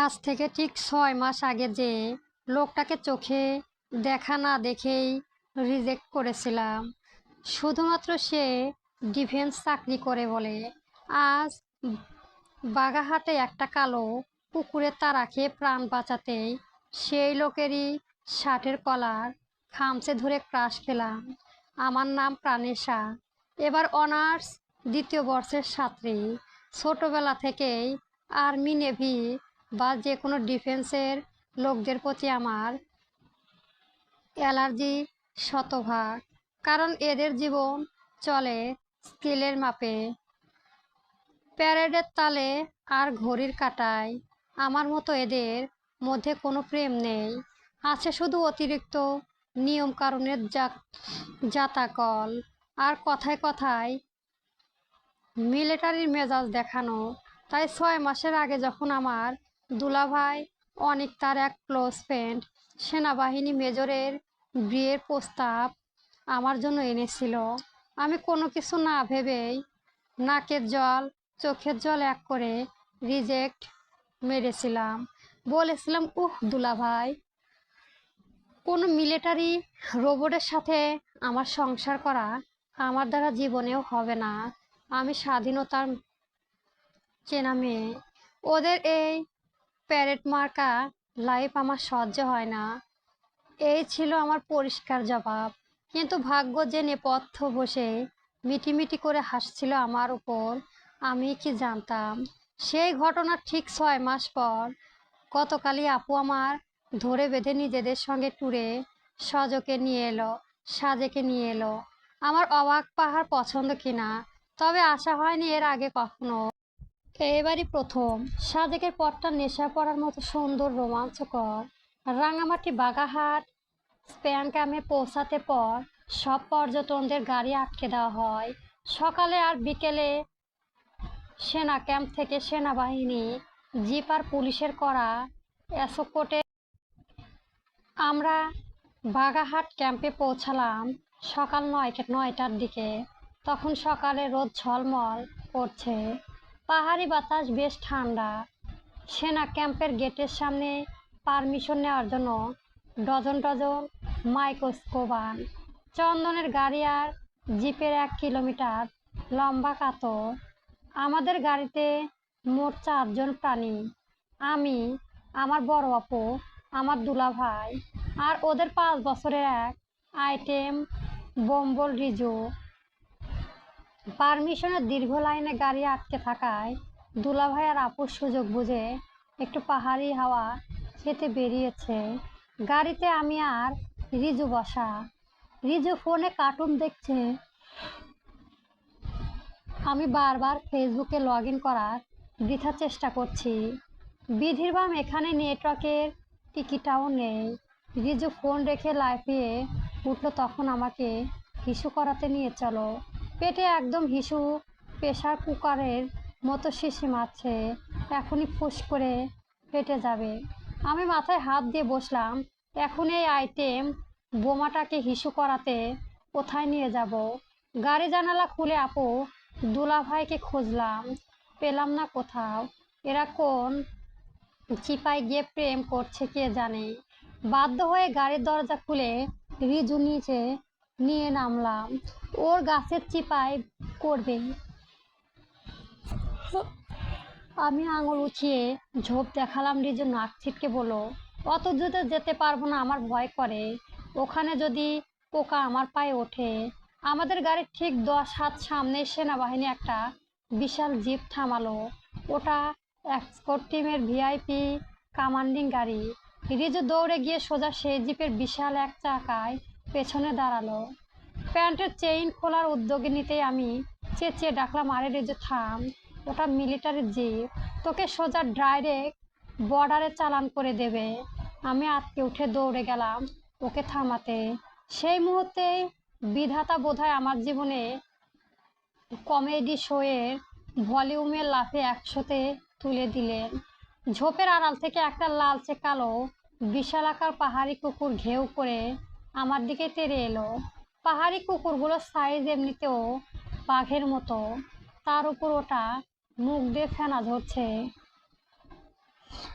আজ থেকে ঠিক 6 মাস আগে যে লোকটাকে চোখে দেখা না দেখেই রিজেক্ট করেছিলাম, শুধুমাত্র সে ডিফেন্স চাকরি করে বলে, আজ বাগাহাটে একটা কালো কুকুরের তাড়া খেয়ে প্রাণ বাঁচাতেই সেই লোকেরই শার্টের কলার খামচে ধরে ক্রাশ খেলাম। আমার নাম প্রাণেশা, এবার অনার্স 2য় বর্ষের ছাত্রী। ছোটবেলা থেকেই আর্মি, নেভি বা যে কোনো ডিফেন্সের লোকদের প্রতি আমার অ্যালার্জি শতভাগ, কারণ এদের জীবন চলে স্কেলের মাপে, প্যারেডের তালে আর ঘড়ির কাঁটায়। আমার মতো এদের মধ্যে কোনো প্রেম নেই, আছে শুধু অতিরিক্ত নিয়ম কানুনের জাতাকল আর কথায় কথায় মিলিটারির মেজাজ দেখানো। তাই 6 মাসের আগে যখন আমার দুলাভাই অনিক তার এক ক্লোজ ফ্রেন্ড সেনাবাহিনী মেজরের বিয়ের প্রস্তাব আমার জন্য এনেছিল, আমি কোনো কিছু না ভেবেই নাকের জল চোখের জল এক করে রিজেক্ট মেরেছিলাম। বলেছিলাম, দুলাভাই, কোনো মিলিটারি রোবটের সাথে আমার সংসার করা আমার দ্বারা জীবনেও হবে না। আমি স্বাধীনতার চেনা মেয়ে, ওদের এই প্যারেড মার্কা লাইফ আমার সহ্য হয় না। এই ছিল আমার পরিষ্কার জবাব। কিন্তু ভাগ্য যে নেপথ্য বসে মিটিমিটি করে হাসছিল আমার উপর, আমি কি জানতাম সেই ঘটনার ঠিক 6 মাস পর গতকালই আপু আমার ধরে বেঁধে নিজেদের সঙ্গে ট্যুরে সাজেকে নিয়ে এলো। আমার অবাক পাহাড় পছন্দ কিনা, তবে আশা হয়নি এর আগে কখনো। এবারই প্রথম। সাজেকের পথটা নেশা পড়ার মতো সুন্দর, রোমাঞ্চকর। রাঙামাটি বাগাহাট স্প্যান ক্যাম্পে পৌঁছাতে পর সব পর্যটকদের গাড়ি আটকে দেওয়া হয়। সকালে আর বিকেলে সেনা ক্যাম্প থেকে সেনাবাহিনী জিপ আর পুলিশের করা এসকোর্টে আমরা বাগাহাট ক্যাম্পে পৌঁছালাম সকাল 9টার দিকে। তখন সকালে রোদ ঝলমল করছে, পাহাড়ি বাতাস বেশ ঠান্ডা। সেনা ক্যাম্পের গেটের সামনে পারমিশন নেওয়ার জন্য ডজন ডজন মাইক্রোস্কোবান চন্দনের গাড়ি আর জিপের 1 কিলোমিটার লম্বা কাতর। আমাদের গাড়িতে মোট 4জন প্রাণী, আমি, আমার বড় আপু, আমার দুলাভাই আর ওদের 5 বছরের এক আইটেম বম্বল রিজু। পারমিশনের দীর্ঘ লাইনে গাড়ি আটকে থাকায় দুলাভাই আর আপুর সুযোগ বুঝে একটু পাহাড়ি হাওয়া খেতে বেরিয়েছে। গাড়িতে আমি আর রিজু বসা। রিজু ফোনে কার্টুন দেখছে, আমি বারবার ফেসবুকে লগ ইন করার বৃথা চেষ্টা করছি। বিধির বাম এখানে নেটওয়ার্কের টিকিটাও নেই। রিজু ফোন রেখে লাফিয়ে উঠল, তখন আমাকে হিসু করাতে নিয়ে চলো। পেটে একদম হিসু প্রেশার কুকারের মতো শিশি মারছে, এখনই ফুস করে ফেটে যাবে। আমি মাথায় হাত দিয়ে বসলাম, এখন এই আইটেম বোমাটাকে হিসু করাতে কোথায় নিয়ে যাব? গাড়ি জানালা খুলে আপু দুলাভাইকে খুঁজলাম, পেলাম না কোথাও। এরা কোন চিপায় গিয়ে প্রেম করছে কে জানে। বাধ্য হয়ে গাড়ির দরজা খুলে রিজু নিচে নিয়ে নামলাম। ওর গাছের চিপায় করবে। আমি আঙুল উঠিয়ে ঝোপ দেখালাম। রিজু নাক ছিটকে বলল, অত দ্রুত যেতে পারবো না, আমার ভয় করে। ওখানে যদি পোকা আমার পায়ে ওঠে। আমাদের গাড়ির ঠিক 10 হাত সামনে সেনাবাহিনী একটা বিশাল জিপ থামালো। ওটা এসকর্ট টিমের ভিআইপি কমান্ডিং গাড়ি। রিজু দৌড়ে গিয়ে সোজা সেই জিপের বিশাল এক চাকায় পেছনে দাঁড়ালো। প্যান্টের চেইন খোলার উদ্যোগে নিতেই আমি চেঁচিয়ে ডাকলাম, আরে রিজু থাম, ওটা মিলিটারি জিপ, তোকে সোজা ডাইরেক্ট বর্ডারে চালান করে দেবে। আমি আটকে উঠে দৌড়ে গেলাম ওকে থামাতে। সেই মুহূর্তেই বিধাতা বোধহয় আমার জীবনে কমেডি শোয়ের ভলিউমের লাফে 100তে তুলে দিলেন। ঝোপের আড়াল থেকে একটা লালচে কালো বিশালাকার পাহাড়ি কুকুর ঘেউ করে আমার দিকে তেড়ে এলো। পাহাড়ি কুকুরগুলোর সাইজ এমনিতেও বাঘের মতো, তার উপর ওটা মুখ দিয়ে ফেনা ধরছে।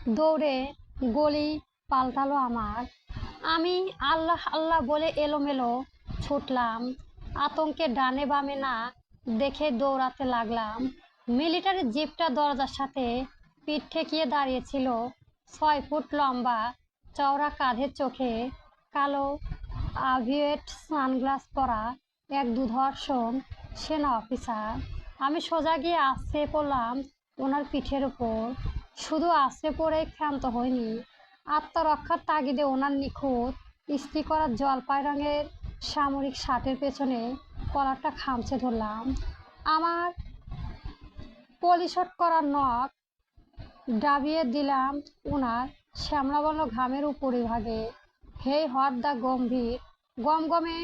দৌড়ে গলি পাল্টালো আমার। আমি আল্লাহ আল্লাহ বলে এলোমেলো ছুটলাম। আতঙ্কে ডানে বামে না দেখে দৌড়াতে লাগলাম। মিলিটারি জিপটা দরজার সাথে পিঠ ঠেকিয়ে দাঁড়িয়েছিল। 6 ফুট লম্বা, চওড়া কাঁধের, চোখে কালো আভিয়েট সানগ্লাস পরা এক দুধর্ষণ সেনা অফিসার। আমি সোজা গিয়ে আছড়ে পড়লাম ওনার পিঠের উপর। শুধু আছড়ে পড়েই ক্ষান্ত হয়নি, আত্মরক্ষার তাগিদে ওনার নিখুঁত ইস্ত্রি করা জলপাই রঙের সামরিক শার্টের পেছনে কলারটা খামচে ধরলাম। আমার পলিশট করা নখ ডাবিয়ে দিলাম ওনার শ্যামলাবর্ণ ঘামের উপরিভাগে। হেই হর্দা গম্ভীর গমগমে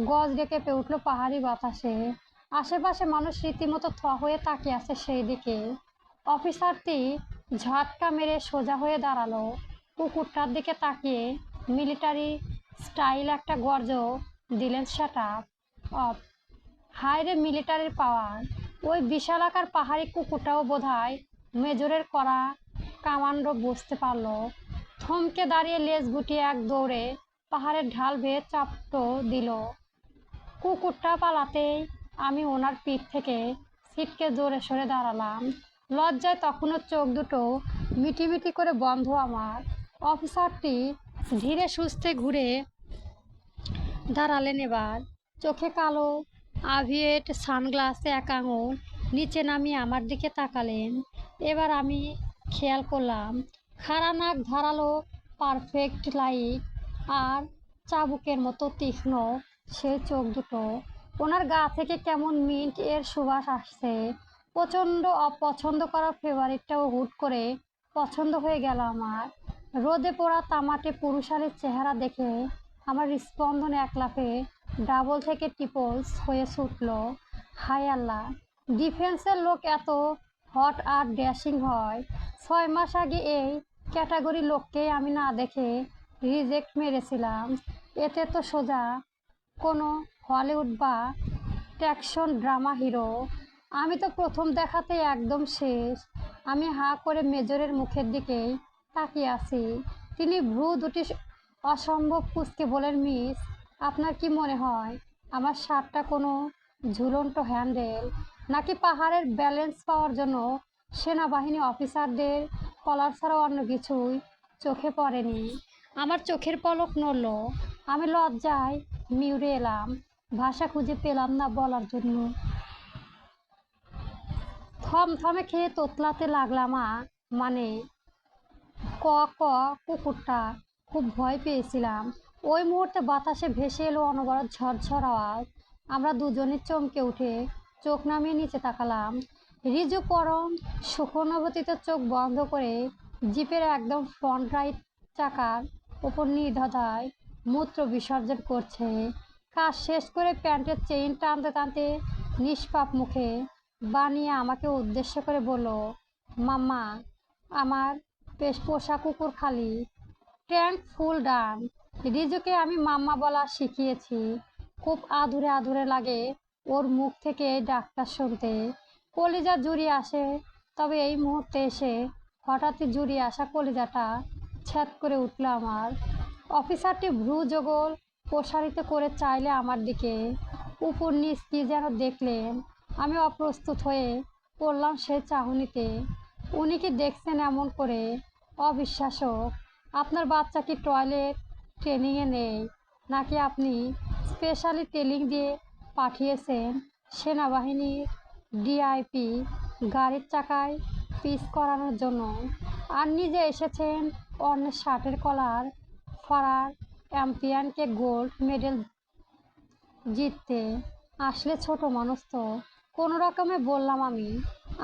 গজরে কেঁপে উঠল পাহাড়ি বাতাসে। আশেপাশে মানুষ রীতিমতো থ হয়ে তাকিয়ে আছে সেই দিকে। অফিসারটি ঝটকা মেরে সোজা হয়ে দাঁড়ালো। কুকুরটার দিকে তাকিয়ে মিলিটারি স্টাইল একটা গর্জ দিলেন, সেট আপ। হায়রে মিলিটারির পাওয়ার! ওই বিশালাকার পাহাড়ি কুকুরটাও বোধহয় মেজরের করা কমান্ডো বুঝতে পারল। থমকে দাঁড়িয়ে লেজ গুটিয়ে এক দৌড়ে পাহাড়ের ঢাল বেয়ে চাপটো দিল। কুকুরটা পালাতেই আমি ওনার পিঠ থেকে ছিটকে জোরে সরে দাঁড়ালাম। লজ্জায় তখনও চোখ দুটো মিটিমিটি করে বন্ধ আমার। অফিসারটি ধীরে সুস্থে ঘুরে দাঁড়ালেন এবার। চোখে কালো আভিয়েট সানগ্লাসে এক আঙুল নিচে নামিয়ে আমার দিকে তাকালেন। এবার আমি খেয়াল করলাম খাড়া নাক, ধারালো পারফেক্ট লাইট আর চাবুকের মতো তীক্ষ্ণ সেই চোখ দুটো। ওনার গা থেকে কেমন মিন্ট এর সুবাস আসছে। প্রচণ্ড অপছন্দ করা ফেভারিটটাও হুট করে পছন্দ হয়ে গেল আমার। রোদে পোড়া তামাটে পুরুষালীর চেহারা দেখে আমার স্পন্দন এক লাফে ডাবল থেকে ট্রিপলস হয়ে ছুটল। হায় আল্লাহ, ডিফেন্সের লোক এত হট আর ড্যাশিং হয়? 6 মাস আগে এই ক্যাটাগরি লোককেই আমি না দেখে রিজেক্ট মেরেছিলাম। এতে তো সোজা কোনো হলিউড বা অ্যাকশন ড্রামা হিরো। আমি তো প্রথম দেখাতেই একদম শেষ। আমি হাঁ করে মেজরের মুখের দিকেই তাকিয়ে আছি। তিনি ভ্রু দুটি অসম্ভব কুঁচকে বলেন, মিস, আপনার কি মনে হয় আমার শার্টটা কোনো ঝুলন্ত হ্যান্ডেল, নাকি পাহাড়ের ব্যালেন্স পাওয়ার জন্য সেনাবাহিনী অফিসারদের কলার ছাড়া অন্য কিছুই চোখে পড়েনি? আমার চোখের পলক নড়ল। আমি লজ্জায় মিউরে এলাম, ভাষা খুঁজে পেলাম না বলার জন্য। থমথমে খেয়ে তোতলাতে লাগলাম। মানে ক ক কুকুরটা খুব ভয় পেয়েছিলাম। ওই মুহূর্তে বাতাসে ভেসে এলো অনবরত ঝরঝর আওয়াজ। আমরা দুজনে চমকে উঠে চোখ নামিয়ে নিচে তাকালাম। রিজু পরম সুখানুভূতিতে চোখ বন্ধ করে জিপের একদম ফ্রন্ট রাইট চাকার ওপর নির্দ্বিধায় মূত্র বিসর্জন করছে। কাজ শেষ করে প্যান্টের চেইন টানতে টানতে নিষ্পাপ মুখে বানিয়ে আমাকে উদ্দেশ্য করে বলল, মাম্মা, আমার পোষা কুকুর খালি, ট্যাঙ্ক ফুল ডান। রিজুকে আমি মাম্মা বলা শিখিয়েছি। খুব আদুরে আদুরে লাগে ওর মুখ থেকে এই ডাকটা শুনতে। কলিজা জুড়িয়ে আসে। তবে এই মুহূর্তে এসে হঠাৎই জুড়িয়ে আসা কলিজাটা ছ্যাদ করে উঠল আমার। অফিসারটি ভ্রু যোগল প্রসারিত করে চাইলে আমার দিকে। উপর নিচ কি যেন দেখলেন। আমি অপ্রস্তুত হয়ে পড়লাম সেই চাহনিতে। উনি কি দেখছেন এমন করে? অবিশ্বাস্য। আপনার বাচ্চা কি টয়লেট ট্রেনিংয়ে নেই, নাকি আপনি স্পেশালি ট্রেনিং দিয়ে পাঠিয়েছেন সেনাবাহিনীর ডিআইপি গাড়ির চাকায় পিচ করানোর জন্য, আর নিজে এসেছেন অন্যের শার্টের কলার ফাড়ার চ্যাম্পিয়নকে গোল্ড মেডেল জিততে? আসলে ছোট মানুষ তো। কোনো রকমে বললাম আমি।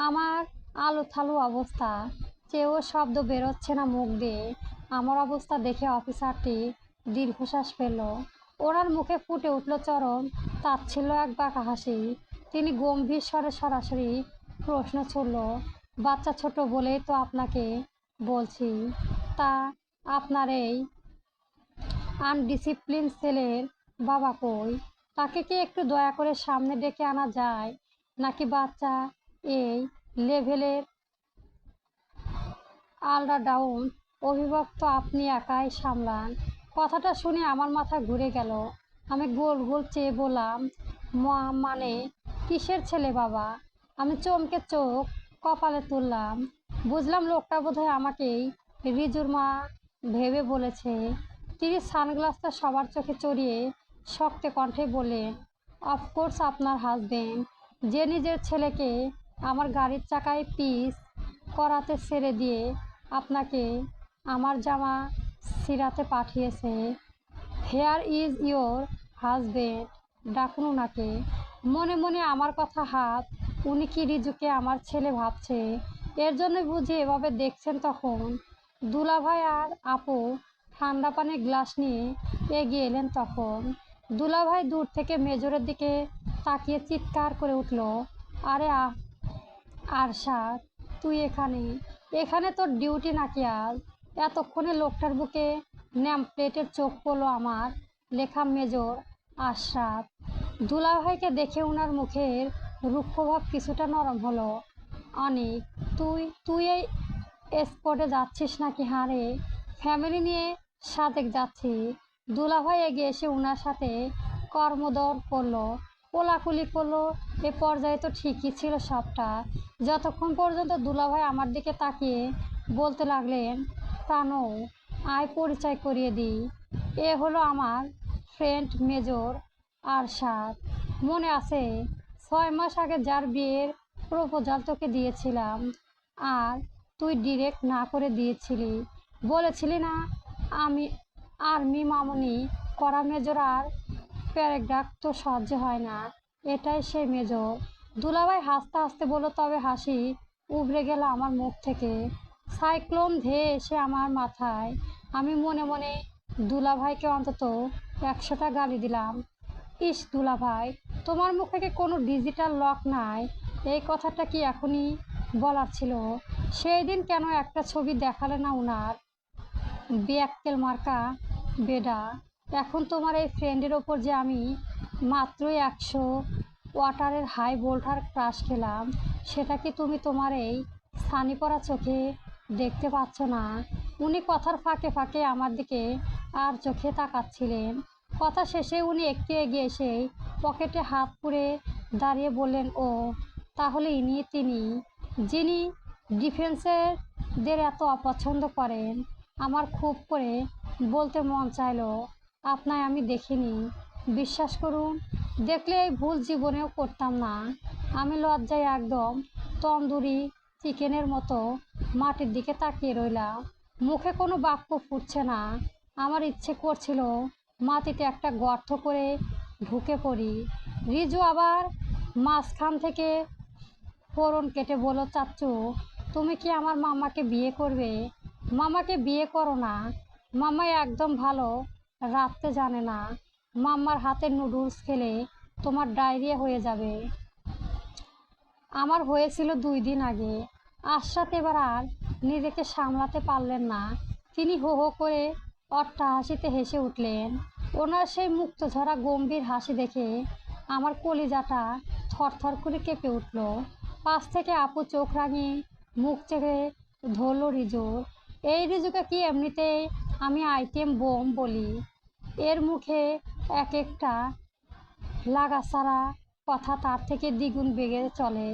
আমার আলু থালু অবস্থা, চেয়েও শব্দ বেরোচ্ছে না মুখ দিয়ে। আমার অবস্থা দেখে অফিসারটি দীর্ঘশ্বাস ফেলল। ওনার মুখে ফুটে উঠল চরম তাচ্ছিল্য এক বাঁকা হাসি। তিনি গম্ভীর স্বরে সরাসরি প্রশ্ন ছুড়ল, বাচ্চা ছোট বলেই তো আপনাকে বলছি। তা আপনার এই আনডিসিপ্লিন ছেলের বাবা কই? তাকে কি একটু দয়া করে সামনে ডেকে আনা যায়? নাকি বাচ্চা এই লেভেলের আল্ট্রাসাউন্ড অভিভক্ত আপনি একাই সামলান। কথাটা শুনে আমার মাথা ঘুরে গেল। আমি গোল গোল চেয়ে বললাম, মানে কিসের ছেলে বাবা? আমি চমকে চোখ কপালে তুললাম। বুঝলাম লোকটা বোধহয় আমাকেই রিজুর মা ভেবে বলেছে। তিনি সানগ্লাসটা সবার চোখে চড়িয়ে শক্ত কণ্ঠে বললেন, অফকোর্স আপনার হাজবেন্ড, যে নিজের ছেলেকে আমার গাড়ির চাকায় পিস করাতে ছেড়ে দিয়ে আপনাকে আমার জামা ছিঁড়াতে পাঠিয়েছে। হেয়ার ইজ ইয়োর হাজবেন্ড, ডাকুন উনাকে। মনে মনে আমার কথা হাত, উনি কি রিজুকে আমার ছেলে ভাবছে, এর জন্য বুঝি এভাবে দেখছেন। তখন দুলাভাই আর আপু ঠান্ডা পানির গ্লাস নিয়ে এগিয়ে এলেন। তখন দুলাভাই দূর থেকে মেজরের দিকে তাকিয়ে চিৎকার করে উঠল, আরে আরশাদ, তুই এখানে? এখানে তোর ডিউটি নাকি আজ? এতক্ষণে লোকটার বুকে নেম প্লেটের চোখ পড়ল আমার লেখা মেজর আশরাফ। দুলাভাইকে দেখে ওনার মুখের রুক্ষভাব কিছুটা নরম হলো। অনেক, তুই তুই এই স্পটে যাচ্ছিস নাকি? হারে, ফ্যামিলি নিয়ে সাদেক যাচ্ছি। দুলাভাই এগিয়ে এসে ওনার সাথে কর্মদর করলো, কোলাকুলি করলো। এ পর্যায়ে তো ঠিকই ছিল সবটা, যতক্ষণ পর্যন্ত দুলাভাই আমার দিকে তাকিয়ে বলতে লাগলেন, প্রাণও, আয় পরিচয় করিয়ে দিই, এ হলো আমার ফ্রেন্ড মেজর আরশাদ। মনে আছে 6 মাস আগে যার বিয়ের প্রপোজাল তোকে দিয়েছিলাম, আর তুই ডিরেক্ট না করে দিয়েছিলি, বলেছিলি না আমি আর্মি মামুনি করা মেজর আর প্যারাগ্রাফ তো সহ্য হয় না, এটাই সেই মেজর। দুলাভাই হাসতে হাসতে বলল, তবে হাসি উবড়ে গেল আমার মুখ থেকে। সাইক্লোন ধেয়ে এসে আমার মাথায়। আমি মনে মনে দুলাভাইকে অন্তত 100টা গালি দিলাম। ইস দুলাভাই, তোমার মুখে কি কোনো ডিজিটাল লক নাই? এই কথাটা কি এখনই বলার ছিল? সেই দিন কেন একটা ছবি দেখালে না উনার? বেয়াক্কেল মার্কা বেডা। এখন তোমার এই ফ্রেন্ডের ওপর যে আমি মাত্রই 100 ওয়াটারের হাই ভোল্টার ক্রাশ খেলাম, সেটা কি তুমি তোমার এই ছানি পড়া চোখে দেখতে পাচ্ছ না? উনি কথার ফাঁকে ফাঁকে আমার দিকে আর চোখে তাকাচ্ছিলেন। কথা শেষে উনি একটু এগিয়ে এসে পকেটে হাত পুরে দাঁড়িয়ে বললেন, ও তাহলে ইনি তিনি, যিনি ডিফেন্সেরদের এত অপছন্দ করেন। আমার খুব করে বলতে মন চাইলো, আপনায় আমি দেখিনি। বিশ্বাস করুন, দেখলে এই ভুল জীবনেও করতাম না। আমি লজ্জায় একদম তন্দুরি চিকেনের মতো মাটির দিকে তাকিয়ে রইলাম। মুখে কোনো বাক্য ফুটছে না। আমার ইচ্ছে করছিল মাটিতে একটা গর্ত করে ঢুকে পড়ি। রিজু আবার মাঝখান থেকে ফোড়ন কেটে বলল, চাচ্চু, তুমি কি আমার মামাকে বিয়ে করবে? মামাকে বিয়ে করো না। মামা একদম ভালো রাঁধতে জানে না। মাম্মার হাতের নুডলস খেলে তোমার ডায়রিয়া হয়ে যাবে। আমার হয়েছিল 2 দিন আগে। আশরাফ এবার আর নিজেকে সামলাতে পারলেন না। তিনি হো হো করে অট্টহাসিতে হেসে উঠলেন। ওনার সেই মুক্তঝরা গম্ভীর হাসি দেখে আমার কলিজাটা থরথর করে কেঁপে উঠল। পাশ থেকে আপু চোখ রাঙিয়ে মুখ চেপে ধরল রিজুর। এই রিজুকে কি এমনিতেই আমি আইটেম বোম বলি? এর মুখে এক একটা লাগাছাড়া কথা তার থেকে দ্বিগুণ বেগে চলে।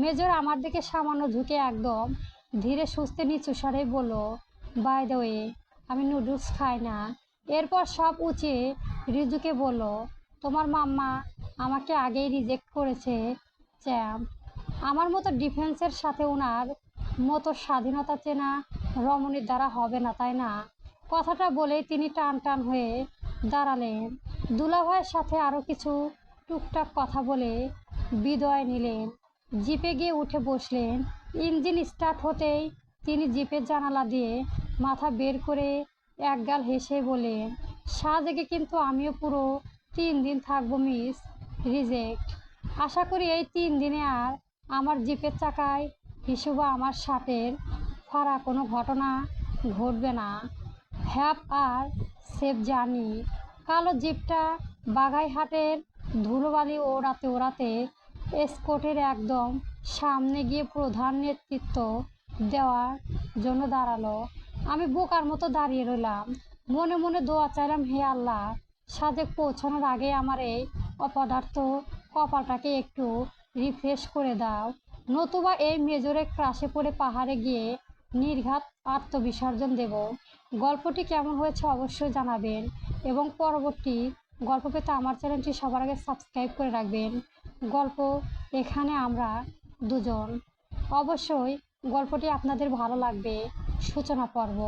মেজর আমার দিকে সামান্য ঝুঁকে একদম ধীরে সুস্থে নিচু স্বরে বলল, বাই দ্য ওয়ে, আমি নুডলস খাই না। এরপর সব উঁচিয়ে রিজুকে বলল, তোমার মাম্মা আমাকে আগেই রিজেক্ট করেছে চ্যাম্প। আমার মতো ডিফেন্সের সাথে ওনার মতো স্বাধীনতা চেনা রমণীর দ্বারা হবে না, তাই না? কথাটা বলেই তিনি টান টান হয়ে দাঁড়ালেন। দুলাভাইয়ের সাথে আরও কিছু টুকটাক কথা বলে বিদায় নিলেন। জিপে গিয়ে উঠে বসলেন। ইঞ্জিন স্টার্ট হতেই তিনি জিপের জানালা দিয়ে মাথা বের করে একগাল হেসে বলেন, সাজেকে কিন্তু আমিও পুরো 3 দিন থাকবো মিস রিজেক্ট। আশা করি এই 3 দিনে আর আমার জিপের চাকায় হিসুবা আমার শার্টের ফাড়া কোনো ঘটনা ঘটবে না। Have a safe journey. কালো জিপটা বাগাইহাটের ধুলোবালি ওড়াতে ওড়াতে এসকোটের একদম সামনে গিয়ে প্রধান নেতৃত্ব দেওয়ার জন্য দাঁড়ালো। আমি বোকার মতো দাঁড়িয়ে রইলাম, মনে মনে দোয়া চাইলাম, হে আল্লাহ, সাজেক পৌঁছানোর আগে আমার এই অপদার্থ কপালটাকে একটু রিফ্রেশ করে দাও, নতুবা এই মেজরে ক্রাশে পড়ে পাহাড়ে গিয়ে নির্ঘাত আত্মবিসর্জন দেব। গল্পটি কেমন হয়েছে অবশ্যই জানাবেন এবং পরবর্তী গল্প পেতে আমার চ্যানেলটি সবার আগে সাবস্ক্রাইব করে রাখবেন। গল্প এখানে আমরা দুজন। অবশ্যই গল্পটি আপনাদের ভালো লাগবে। সূচনা পর্ব।